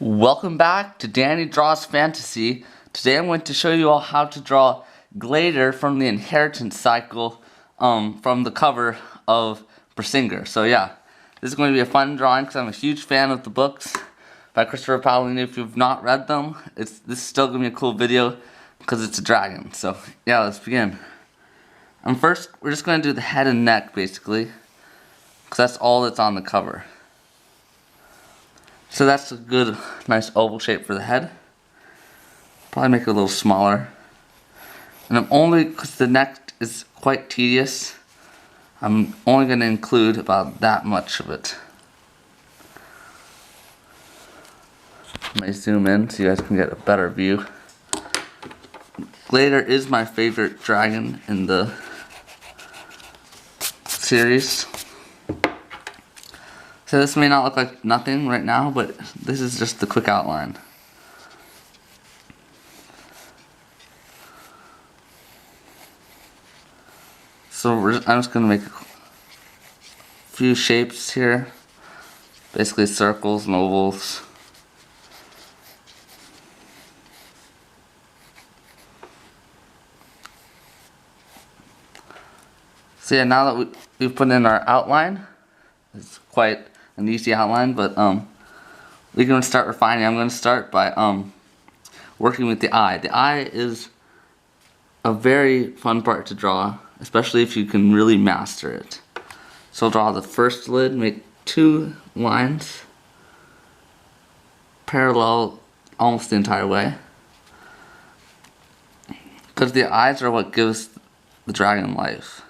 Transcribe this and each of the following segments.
Welcome back to Danny Draws Fantasy. Today I'm going to show you all how to draw Glaedr from the inheritance cycle from the cover of Bersinger. So yeah, this is going to be a fun drawing because I'm a huge fan of the books by Christopher Paolini. If you've not read them, this is still going to be a cool video because it's a dragon. So yeah, let's begin. First, we're just going to do the head and neck basically because that's all that's on the cover. So that's a good, nice oval shape for the head. Probably make it a little smaller. And I'm only, because the neck is quite tedious, I'm only going to include about that much of it. I may zoom in so you guys can get a better view. Glaedr is my favorite dragon in the series. So this may not look like nothing right now, but this is just the quick outline. So I'm just going to make a few shapes here, basically circles and ovals. So yeah, now that we've put in our outline, it's quite an easy outline, but we're going to start refining. I'm going to start by working with the eye. The eye is a very fun part to draw, especially if you can really master it. So I'll draw the first lid, make two lines parallel almost the entire way, because the eyes are what gives the dragon life.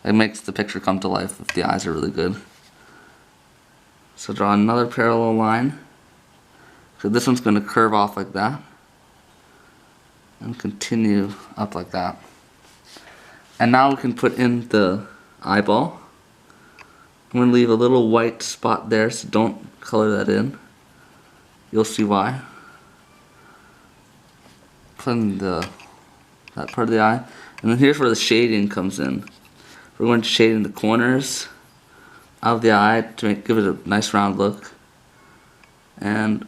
It makes the picture come to life if the eyes are really good. So draw another parallel line. So this one's going to curve off like that and continue up like that. And now we can put in the eyeball. I'm going to leave a little white spot there, so don't color that in. You'll see why. Put in that part of the eye. And then here's where the shading comes in. We're going to shade in the corners of the eye to give it a nice round look. And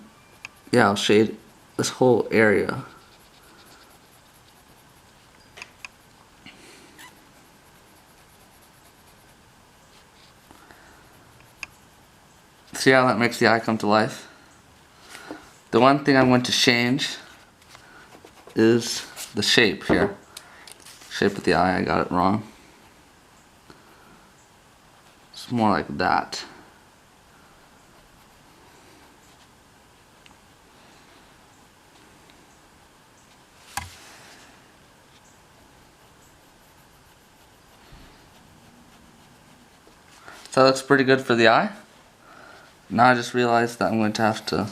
yeah, I'll shade this whole area. See how that makes the eye come to life? The one thing I'm going to change is the shape here. Shape of the eye, I got it wrong. It's more like that. So that looks pretty good for the eye. Now I just realized that I'm going to have to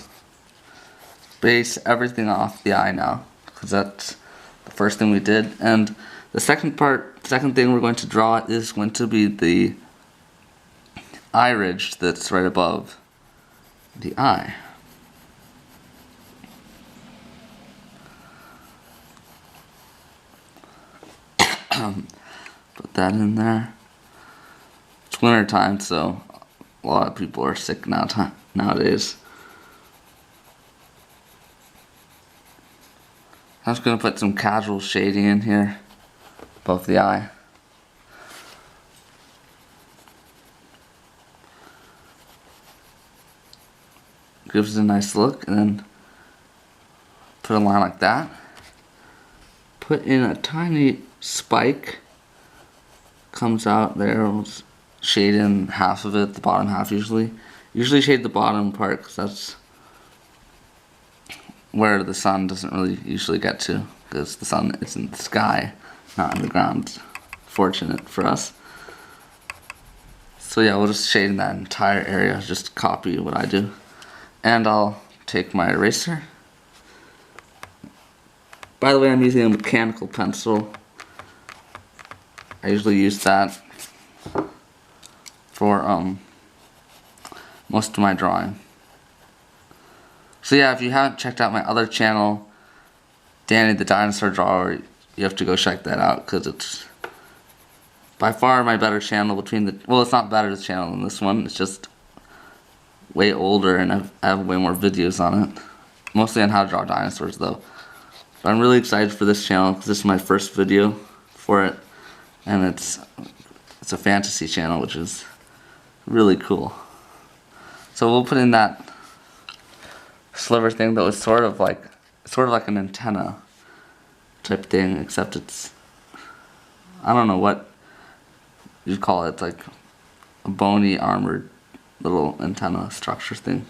base everything off the eye now, because that's the first thing we did. And the second thing we're going to draw is going to be the eye ridge that's right above the eye. Put that in there. It's winter time, so a lot of people are sick nowadays. I'm just going to put some casual shading in here above the eye. Gives it a nice look, and then put a line like that. Put in a tiny spike, comes out there. We'll shade in half of it, the bottom half usually. Usually shade the bottom part because that's where the sun doesn't really usually get to, because the sun is in the sky, not on the ground. Fortunate for us. So yeah, we'll just shade in that entire area, just copy what I do. And I'll take my eraser. By the way, I'm using a mechanical pencil. I usually use that for most of my drawing. So yeah, if you haven't checked out my other channel, Danny the Dinosaur Drawer, you have to go check that out, because it's by far my better channel between the, well, it's not better channel than this one, it's just way older and I have way more videos on it. Mostly on how to draw dinosaurs though. But I'm really excited for this channel because this is my first video for it. And it's a fantasy channel, which is really cool. So we'll put in that sliver thing that was sort of like an antenna type thing, except it's, I don't know what you'd call it. It's like a bony armored little antenna structure thing.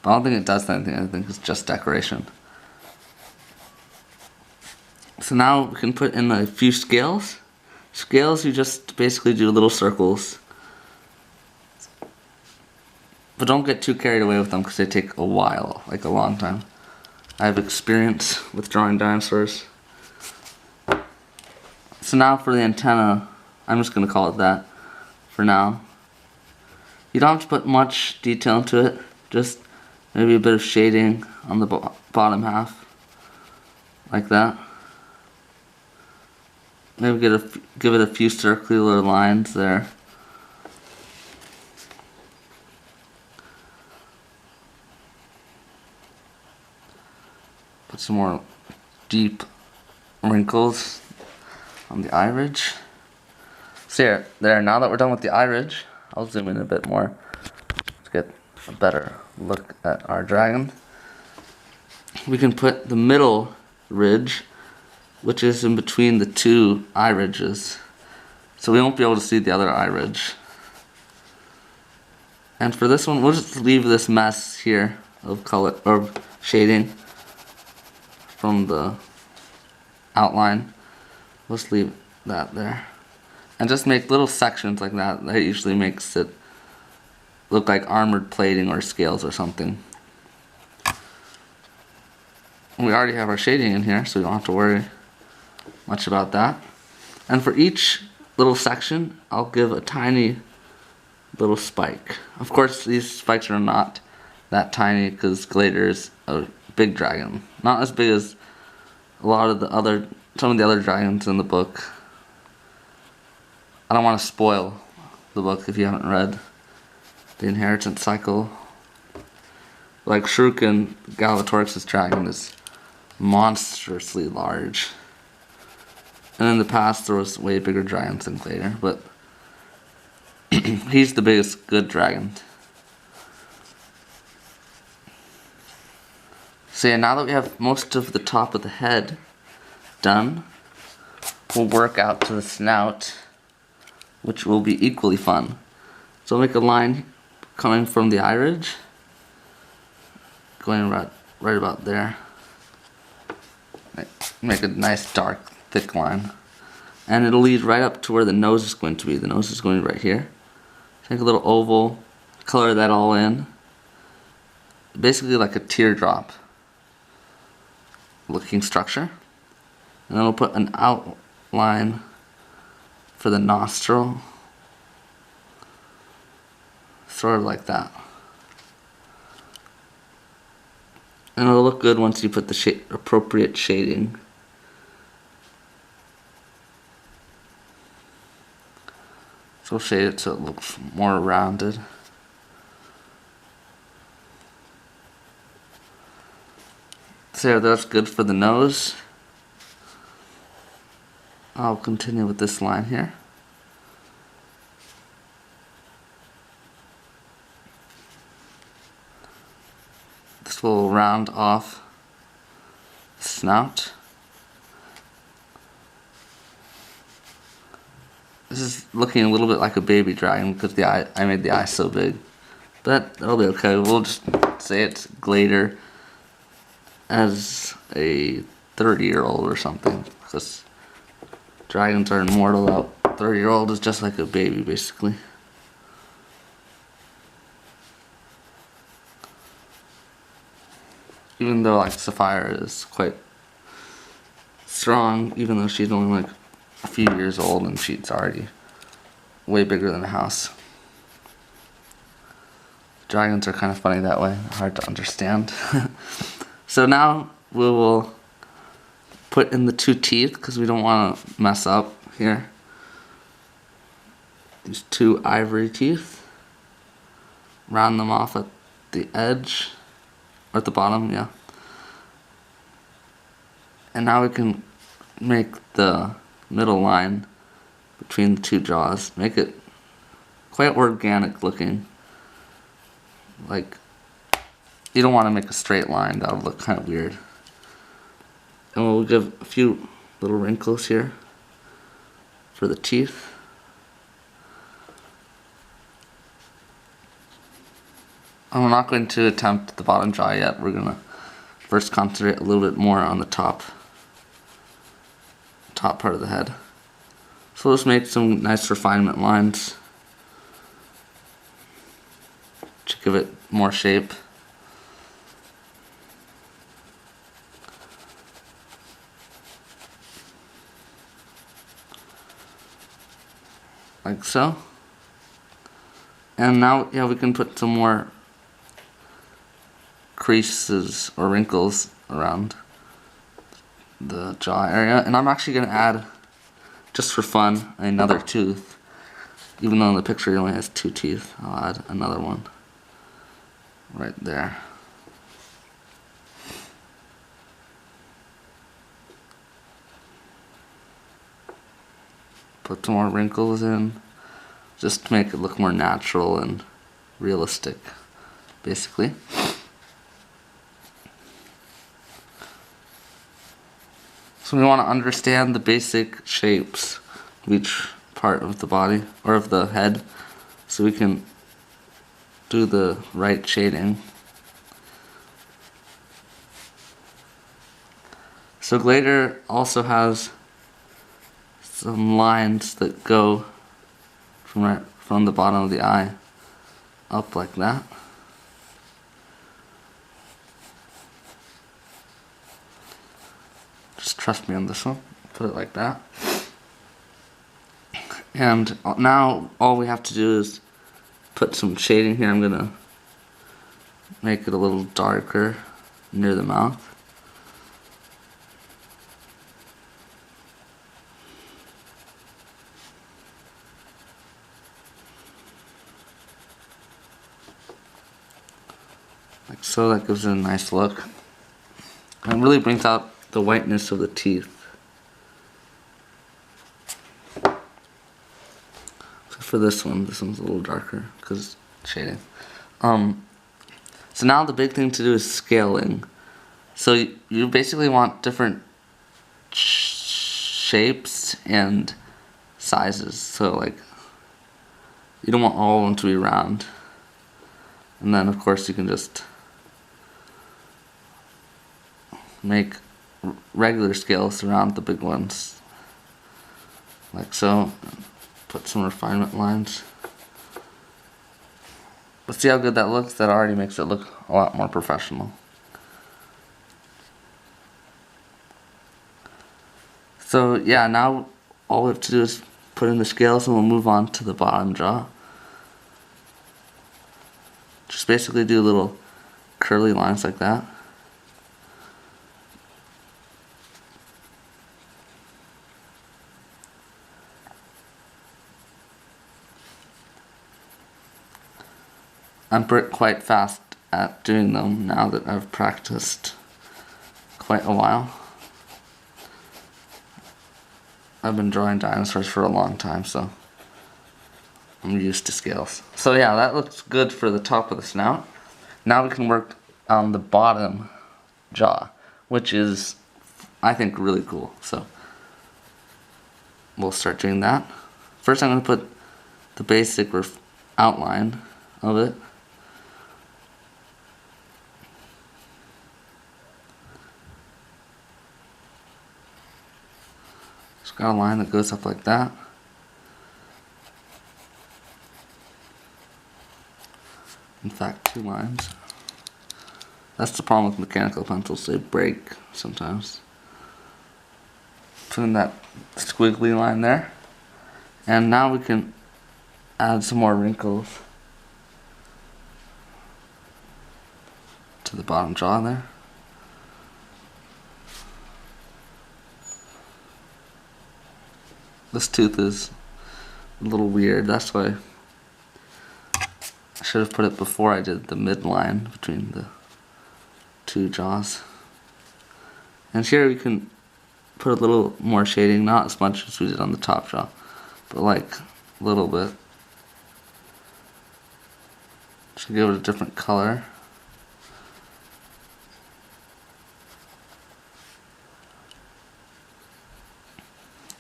But I don't think it does anything. I think it's just decoration. So now we can put in a few scales. Scales, you just basically do little circles. But don't get too carried away with them because they take a while, like a long time. I have experience with drawing dinosaurs. So now for the antenna, I'm just going to call it that for now. You don't have to put much detail into it, just maybe a bit of shading on the bottom half, like that. Maybe give it a few circular lines there. Put some more deep wrinkles on the eye ridge. So there, now that we're done with the eye ridge, I'll zoom in a bit more to get a better look at our dragon. We can put the middle ridge, which is in between the two eye ridges. So we won't be able to see the other eye ridge. And for this one, we'll just leave this mess here of color or shading from the outline. We'll just leave that there. And just make little sections like that. That usually makes it look like armored plating or scales or something. We already have our shading in here, so we don't have to worry much about that. And for each little section, I'll give a tiny little spike. Of course, these spikes are not that tiny because Glaedr is a big dragon. Not as big as some of the other dragons in the book. I don't want to spoil the book if you haven't read the Inheritance Cycle. Like Shuriken, Galvatorix's dragon is monstrously large. And in the past there was way bigger dragons than Glaedr, but he's the biggest good dragon. So yeah, now that we have most of the top of the head done, we'll work out to the snout, which will be equally fun. So I'll make a line coming from the eye ridge, going right about there. Make a nice dark thick line, and it'll lead right up to where the nose is going to be. The nose is going right here. Take a little oval, color that all in, basically like a teardrop looking structure. And then we'll put an outline for the nostril, sort of like that. And it'll look good once you put the appropriate shading. So we'll shade it so it looks more rounded. So that's good for the nose. I'll continue with this line here. This will round off the snout. This is looking a little bit like a baby dragon because I made the eye so big. But that'll be okay. We'll just say it's Glaedr as a 30-year-old or something. Because dragons are immortal. A 30-year-old is just like a baby, basically. Even though like Sapphire is quite strong, even though she's only like a few years old and she's already way bigger than a house. Dragons are kind of funny that way, hard to understand. So now we will put in the two teeth because we don't want to mess up here. These two ivory teeth. round them off at the edge, or at the bottom, yeah. And now we can make the middle line between the two jaws, make it quite organic looking. Like, you don't want to make a straight line, that would look kind of weird. And we'll give a few little wrinkles here for the teeth. I'm not going to attempt the bottom jaw yet. We're going to first concentrate a little bit more on the top part of the head. So let's make some nice refinement lines to give it more shape. Like so. And now, yeah, we can put some more creases or wrinkles around the jaw area. And I'm actually going to add, just for fun, another tooth. Even though in the picture it only has 2 teeth, I'll add another one right there. Put some more wrinkles in, just to make it look more natural and realistic, basically. So we want to understand the basic shapes of each part of the body, or of the head, so we can do the right shading. So Glaedr also has some lines that go from the bottom of the eye up like that. Just trust me on this one. Put it like that. And now all we have to do is put some shading here. I'm gonna make it a little darker near the mouth. Like so, that gives it a nice look. And it really brings out the whiteness of the teeth. So for this one's a little darker because shading. So now the big thing to do is scaling. So you basically want different shapes and sizes. So like, you don't want all of them to be round. And then of course you can just make regular scales around the big ones, like so. Put some refinement lines. But see how good that looks? That already makes it look a lot more professional. So yeah, now all we have to do is put in the scales and we'll move on to the bottom jaw. Just basically do little curly lines like that. I'm quite fast at doing them now that I've practiced quite a while. I've been drawing dinosaurs for a long time, so I'm used to scales. So yeah, that looks good for the top of the snout. Now we can work on the bottom jaw, which is, I think, really cool. So we'll start doing that. First I'm going to put the basic outline of it. Just got a line that goes up like that. In fact, 2 lines. That's the problem with mechanical pencils, they break sometimes. Put in that squiggly line there. And now we can add some more wrinkles to the bottom jaw there. This tooth is a little weird, that's why I should have put it before I did the midline between the two jaws. And here we can put a little more shading, not as much as we did on the top jaw, but like a little bit. Should give it a different color.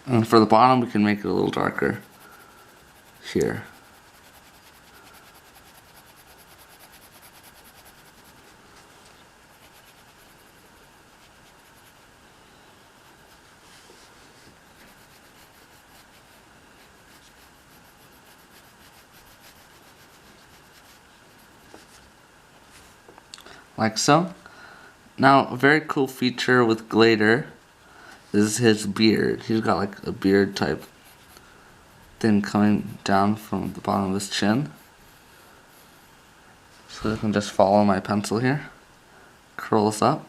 And for the bottom, we can make it a little darker here. Like so. Now, a very cool feature with Glaedr is his beard. He's got like a beard type thing coming down from the bottom of his chin. So I can just follow my pencil here. Curls up.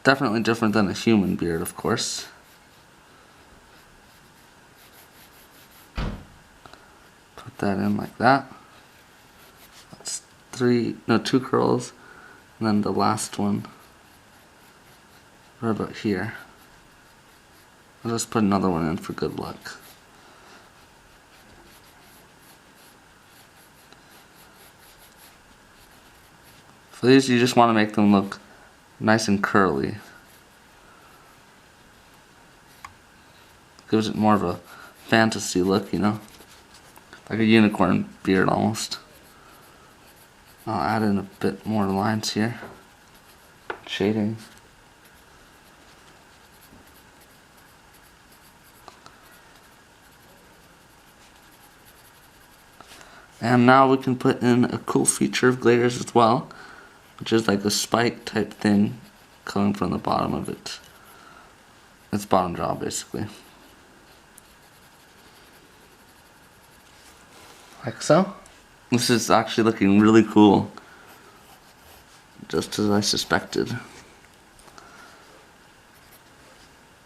Definitely different than a human beard, of course. Put that in like that. That's two curls, and then the last one right about here. I'll just put another one in for good luck. For these, you just want to make them look nice and curly. Gives it more of a fantasy look, you know? Like a unicorn beard almost. I'll add in a bit more lines here. Shading. And now we can put in a cool feature of Glaedr's as well, which is like a spike type thing coming from the bottom of it. Its bottom jaw, basically. Like so. This is actually looking really cool, just as I suspected.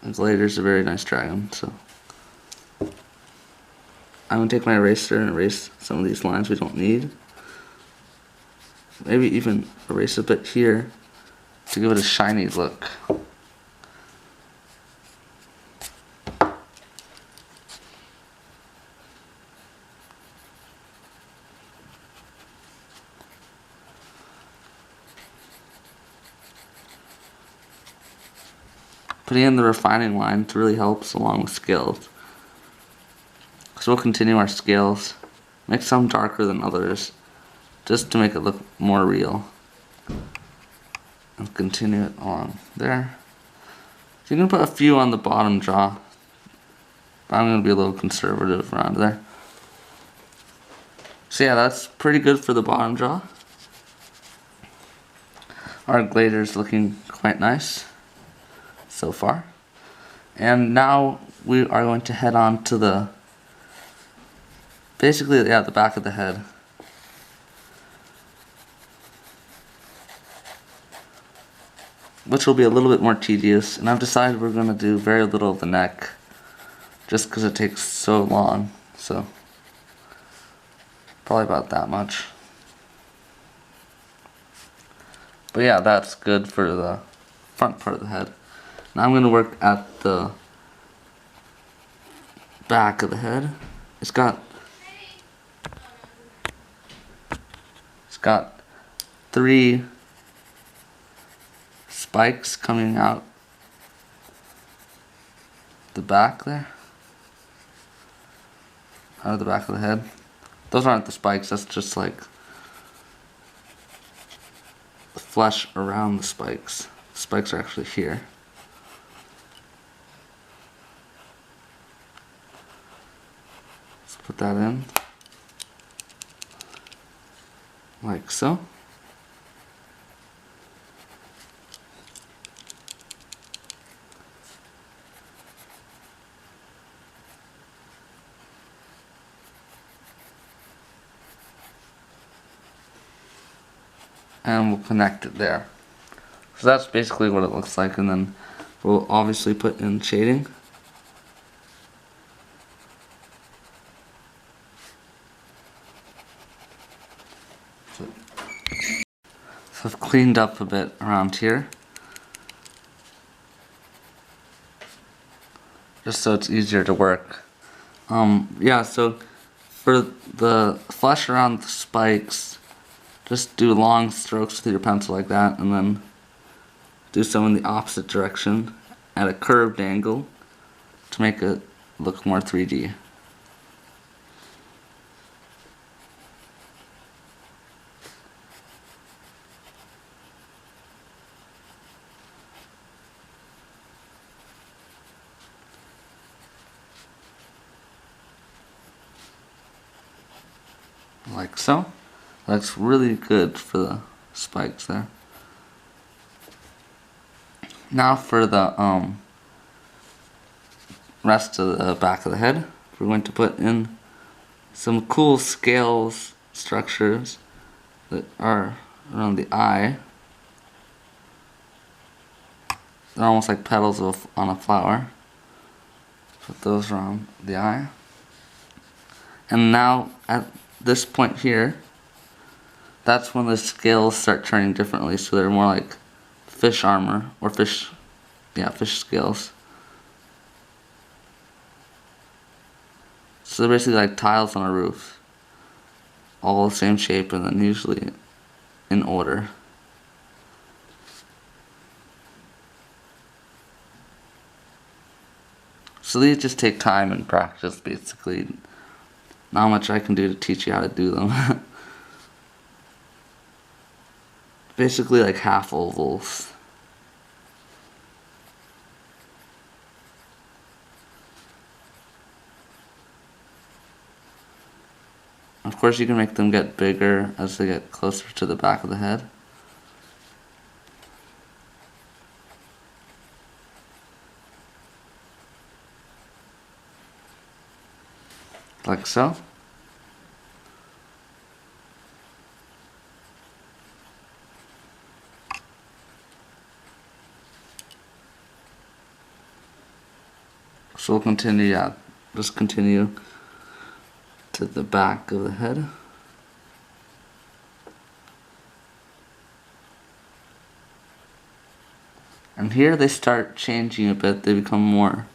And Glaedr's a very nice dragon, so I'm going to take my eraser and erase some of these lines we don't need. Maybe even erase a bit here to give it a shiny look. Putting in the refining line really helps along with scales. So we'll continue our scales, make some darker than others, just to make it look more real. And continue it along there. So you can put a few on the bottom jaw, but I'm going to be a little conservative around there. So yeah, that's pretty good for the bottom jaw. Our Glaedr's looking quite nice so far. And now we are going to head on to the the back of the head. Which will be a little bit more tedious, and I've decided we're going to do very little of the neck, just because it takes so long, so probably about that much. But yeah, that's good for the front part of the head. Now I'm going to work at the back of the head. It's got 3 spikes coming out the back there, out of the back of the head. Those aren't the spikes, that's just like the flesh around the spikes. The spikes are actually here. Let's put that in like so. And we'll connect it there. So that's basically what it looks like, and then we'll obviously put in shading. So I've cleaned up a bit around here, just so it's easier to work. Yeah, so for the flesh around the spikes, just do long strokes with your pencil like that, and then do some in the opposite direction at a curved angle to make it look more 3D. Like so. Looks really good for the spikes there. Now for the rest of the back of the head, we're going to put in some cool scales structures that are around the eye. They're almost like petals on a flower. Put those around the eye. And now at this point here, that's when the scales start turning differently, so they're more like fish armor, or fish scales. So they're basically like tiles on a roof, all the same shape and then usually in order. So these just take time and practice, basically. Not much I can do to teach you how to do them. Basically like half ovals. Of course you can make them get bigger as they get closer to the back of the head. Like so. So we'll continue, just continue to the back of the head. And here they start changing a bit, they become more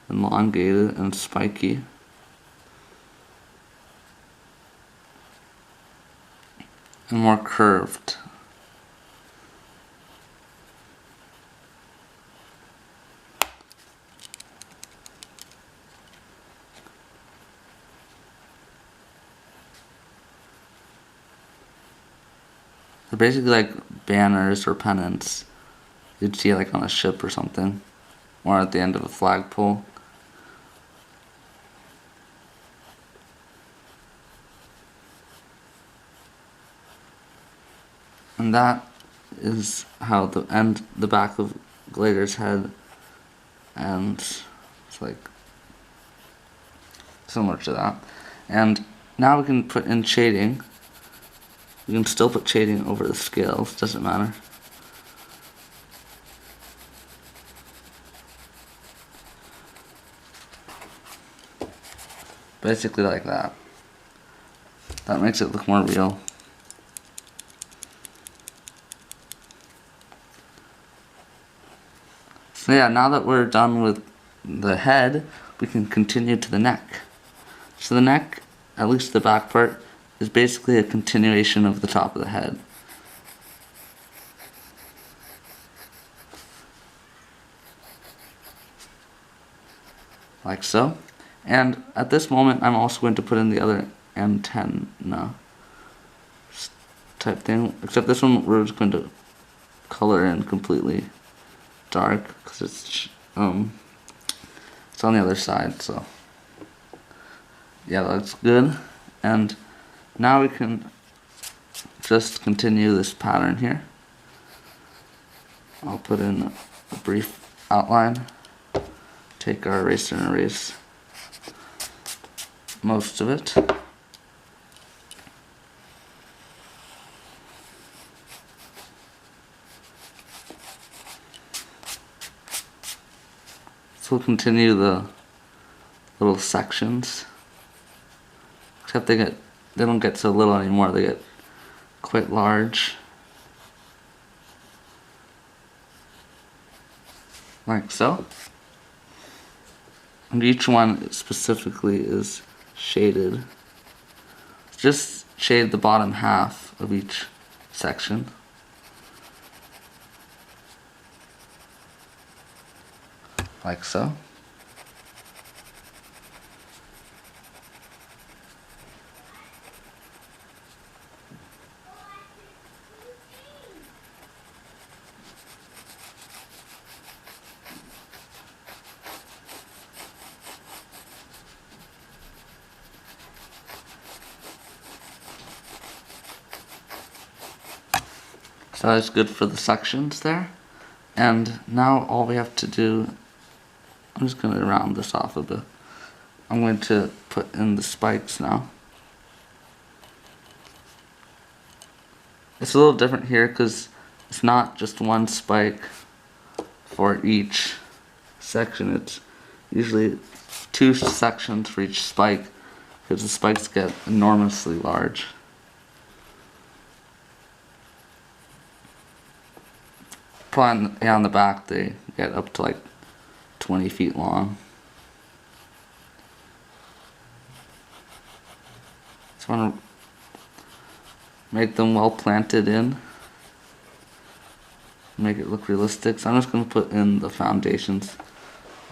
elongated and spiky. And more curved. They're basically like banners or pennants you'd see like on a ship or something, or at the end of a flagpole. And that is how the back of Glaedr's head ends. It's like similar to that. And now we can put in shading. We can still put shading over the scales, doesn't matter. Basically like that. That makes it look more real. So yeah, now that we're done with the head, we can continue to the neck. So the neck, at least the back part, is basically a continuation of the top of the head. Like so. And at this moment, I'm also going to put in the other antenna type thing, except this one we're just going to color in completely dark because it's on the other side. So yeah, that's good. And now we can just continue this pattern here. I'll put in a brief outline. Take our eraser and erase most of it. So we'll continue the little sections, except they don't get so little anymore, they get quite large. like so. And each one specifically is shaded. Just shade the bottom half of each section. Like so. So that's good for the sections there. And now all we have to do, I'm just going to round this off a bit. I'm going to put in the spikes now. It's a little different here because it's not just one spike for each section. It's usually 2 sections for each spike because the spikes get enormously large. Probably on the back they get up to like 20 feet long. Just want to make them well planted in. Make it look realistic. So I'm just going to put in the foundations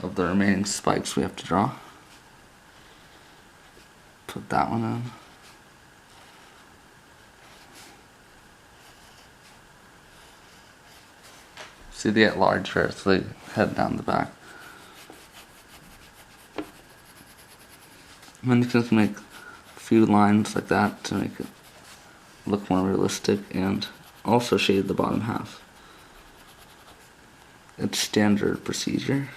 of the remaining spikes we have to draw. Put that one in. See, they get larger, so they head down the back. And then you can just make a few lines like that to make it look more realistic and also shade the bottom half. It's standard procedure.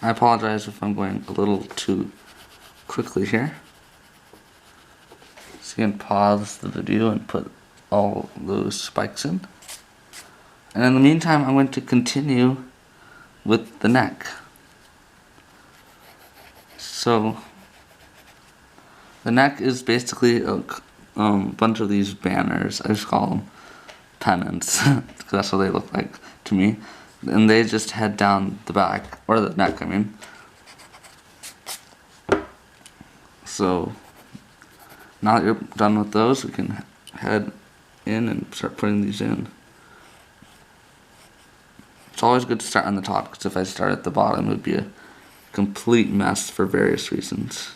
I apologize if I'm going a little too quickly here. So you can pause the video and put all those spikes in. And in the meantime, I'm going to continue with the neck. So the neck is basically a bunch of these banners. I just call them pennants because that's what they look like to me. And they just head down the back, or the neck, I mean. So now that you're done with those, we can head in and start putting these in. It's always good to start on the top because if I start at the bottom, it would be a complete mess for various reasons.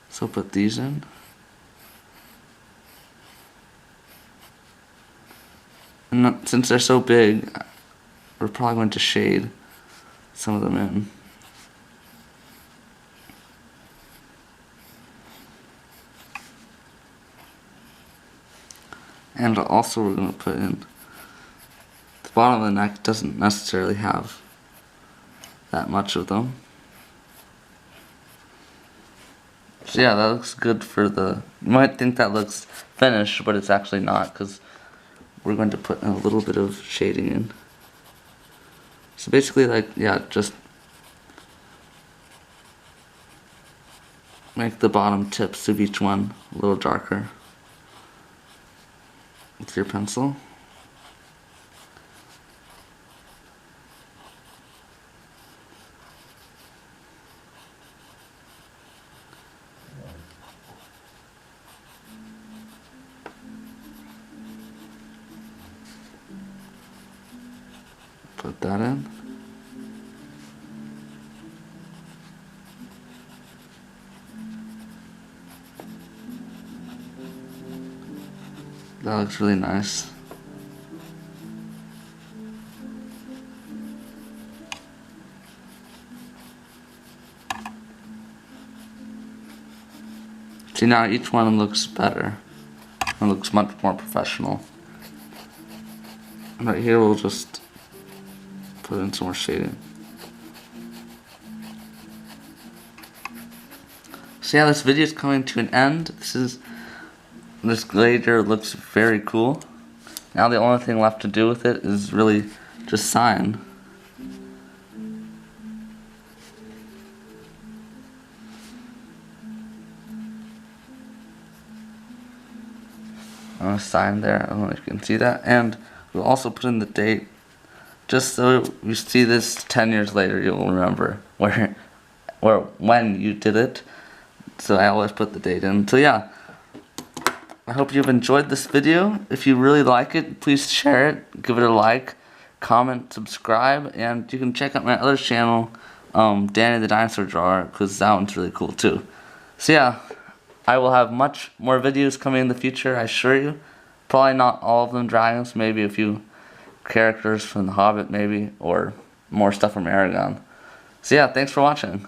So put these in. And since they're so big, we're probably going to shade some of them in. And also we're going to put in, the bottom of the neck doesn't necessarily have that much of them. So yeah, that looks good for the, you might think that looks finished, but it's actually not because we're going to put a little bit of shading in. So basically, like, yeah, just make the bottom tips of each one a little darker with your pencil. Put that in. That looks really nice. See, now each one looks better. It looks much more professional. And right here we'll just put in some more shading. So yeah, this video is coming to an end. This Glaedr looks very cool. Now the only thing left to do with it is really just sign. on a sign there. I don't know if you can see that. And we'll also put in the date, just so you see this 10 years later, you'll remember when you did it. So I always put the date in. So yeah, I hope you've enjoyed this video. If you really like it, please share it, give it a like, comment, subscribe, and you can check out my other channel, Danny the Dinosaur Drawer, because that one's really cool too. So yeah, I will have much more videos coming in the future, I assure you. Probably not all of them dragons, maybe a few characters from The Hobbit maybe, or more stuff from Eragon. So yeah, thanks for watching.